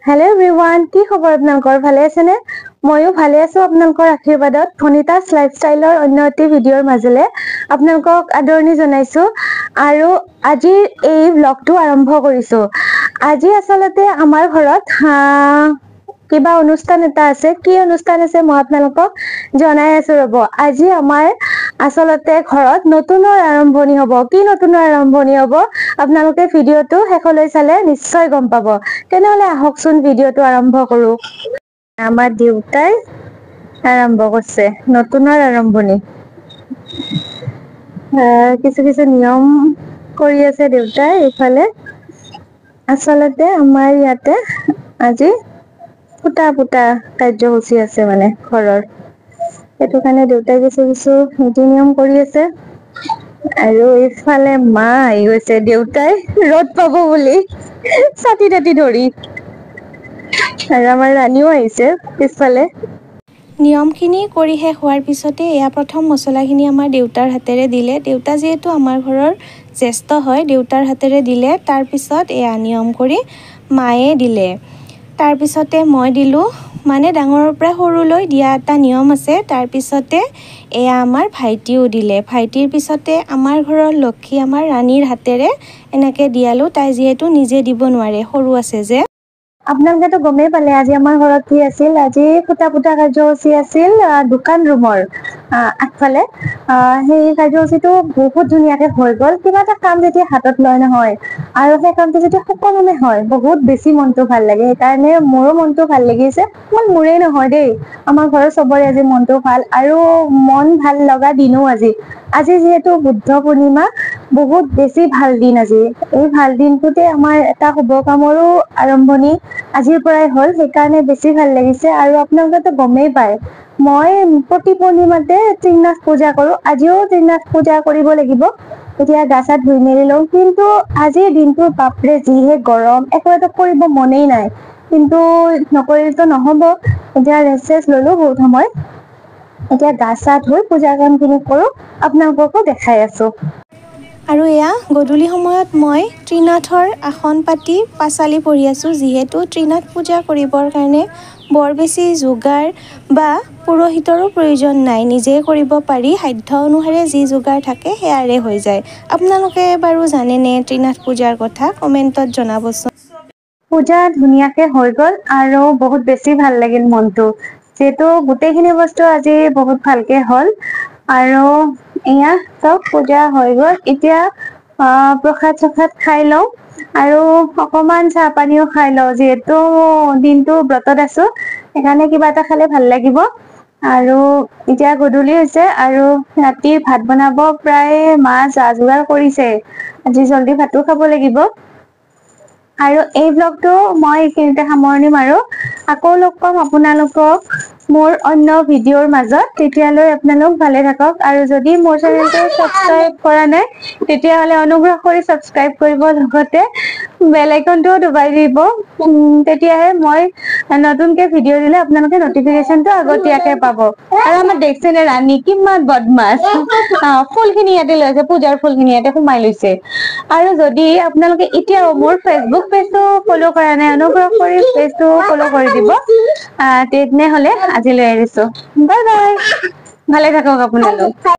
Hello everyone, কি খবৰ আপোনালোকৰ ভালে আছে নে? ময়ো ভালে আছো আপোনালোকৰ আশীৰ্বাদত। ধনিতাস লাইফষ্টাইলৰ অন্য এটি ভিডিঅ'ৰ মাজেৰে আপোনালোকক আদৰণি জনাইছো আৰু আজি এই ব্লগটো আৰম্ভ কৰিছো। আজি আচলতে আমাৰ ঘৰত কিবা অনুষ্ঠান এটা আছে। কি অনুষ্ঠান আছে মই আপোনালোকক জনাই আছো ৰব। আজি আমাৰ আচলতে ঘৰত নতুনৰ আৰম্ভণি হ'ব। কি নতুনৰ আৰম্ভণি হ'ব আপোনালোকে ভিডিঅ'টো শেষলৈ চালে নিশ্চয় গম পাব। তেনেহলে আহকচোন ভিডিঅ'টো আৰম্ভ কৰো। আমাৰ দেউতাই আৰম্ভ কৰিছে নতুনৰ আৰম্ভণি। কিছু নিয়ম কৰি আছে দেউতাই এইফালে। আচলতে আমাৰ ইয়াতে আজি ফুটা কাৰ্যসূচী আছে মানে ঘৰৰ। সেইটো কাৰণে দেউতাই কিছু নীতি নিয়ম কৰি আছে। আৰু এইফালে মা আহি গৈছে দেউতাই ৰ'দ পাব বুলি ছাতি তাতি ধৰি। আৰু আমাৰ ৰাণীও আহিছে পিছফালে। নিয়মখিনি কৰি শেষ হোৱাৰ পিছতে এয়া প্ৰথম মছলাখিনি আমাৰ দেউতাৰ হাতেৰে দিলে। দেউতা যিহেতু আমাৰ ঘৰৰ জ্যেষ্ঠ হয়, দেউতাৰ হাতেৰে দিলে। তাৰপিছত এয়া নিয়ম কৰি মায়ে দিলে। তাৰপিছতে মই দিলোঁ। মানে ডাঙৰৰ পৰা সৰুলৈ দিয়া এটা নিয়ম আছে। তাৰপিছতে এয়া আমাৰ ভাইটিও দিলে। ভাইটিৰ পিছতে আমাৰ ঘৰৰ লক্ষী আমাৰ ৰাণীৰ হাতেৰে এনেকৈ দিয়ালোঁ। তাই যিহেতু নিজে দিব নোৱাৰে, সৰু আছে যে। আপোনালোকেতো গমেই পালে আজি আমাৰ ঘৰত কি আছিল। আজি ফুটা কাৰ্যসূচী আছিল দোকান ৰুমৰ আগফালে। সেই কাৰ্যসূচীটো বহুত ধুনীয়াকে হৈ গ'ল। কিবা এটা কাম যেতিয়া হাতত লয় নহয় আৰু সেই কামটো যেতিয়া সুকলমে হয় বহুত বেছি মনটো ভাল লাগে। সেইকাৰণে মোৰো মনটো ভাল লাগিছে। মোৰেই নহয় দেই, আমাৰ ঘৰৰ চবৰে আজি মনটো ভাল আৰু মন ভাল লগা দিনো আজি। আজি যিহেতু বুদ্ধ পূৰ্ণিমা, বহুত বেছি ভাল দিন আজি। এই ভাল দিনটোতে আমাৰ এটা শুভ কামৰো আৰম্ভণি আজিৰ পৰাই হ'ল। সেইকাৰণে বেছি ভাল লাগিছে। আৰু আপোনালোকেতো গমেই পায় মই প্ৰতি পূৰ্ণিমাতে ত্ৰিনাথ পূজা কৰো। আজিও ত্ৰিনাথ পূজা কৰিব লাগিব। এতিয়া গা চা ধুই মেলি লওঁ। কিন্তু আজিৰ দিনটো বাপৰে যিহে গৰম, একো এটা কৰিব মনেই নাই। কিন্তু নকৰিলেতো নহব। এতিয়া ৰেষ্ট ললো বহুত সময়। এতিয়া গা চা ধুই পূজা কাম খিনি কৰো, আপোনালোককো দেখাই আছো। আৰু এয়া গধূলি সময়ত মই ত্ৰিনাথৰ আসন পাতি পাঁচালি পঢ়ি আছোঁ। যিহেতু ত্ৰিনাথ পূজা কৰিবৰ কাৰণে বৰ বেছি যোগাৰ বা পুৰোহিতৰো প্ৰয়োজন নাই, নিজেই কৰিব পাৰি। সাধ্য অনুসাৰে যি যোগাৰ থাকে সেয়াৰে হৈ যায়। আপোনালোকে বাৰু জানেনে ত্ৰিনাথ পূজাৰ কথা? কমেণ্টত জনাবচোন। পূজা ধুনীয়াকে হৈ গ'ল আৰু বহুত বেছি ভাল লাগিল মনটো। যিহেতু গোটেইখিনি বস্তু আজি বহুত ভালকে হ'ল আৰু এয়া চব পূজা হৈ গ'ল। এতিয়া প্ৰসাদ চসাদ খাই লওঁ আৰু অকমান চাহ পানীও খাই লওঁ। যিহেতু দিনটো ব্ৰতত আছো, সেইকাৰণে কিবা এটা খালে ভাল লাগিব। আৰু এতিয়া গধূলি হৈছে আৰু ৰাতি ভাত বনাব প্ৰায় মা যা যোগাৰ কৰিছে। আজি জল্দি ভাতো খাব লাগিব। আৰু এই ব্লগটো মই এইখিনিতে সামৰণি মাৰো। আকৌ লগ পাম আপোনালোকক মোৰ অন্য ভিডিঅ'ৰ মাজত। তেতিয়ালৈ আপোনালোক ভালে থাকক। আৰু যদি মোৰ চেনেলটো ছাবস্ক্ৰাইব কৰা নাই তেতিয়াহলে অনুগ্ৰহ কৰি ছাবস্ক্ৰাইব কৰিব, লগতে বেল আইকনটোও দবাই দিব। তেতিয়াহে মই নতুনকে ভিডিঅ' দিলে আপোনালোকে নটিফিকেশনটো আগতীয়াকে পাব। আৰু আমাৰ দেখিছেনে ৰাণী কিমান বদমাছ। ফুল খিনি ইয়াতে লৈ আছে, পূজাৰ ফুল খিনি ইয়াতে সোমাই লৈছে। আৰু যদি আপোনালোকে এতিয়াও মোৰ ফেচবুক পেজটো ফলো কৰা নাই, অনুগ্ৰহ কৰি পেজটো ফলো কৰি দিব। তেনেহলে আজিলৈ এৰিছো। বাই বাই, ভালে থাকক আপোনালোক।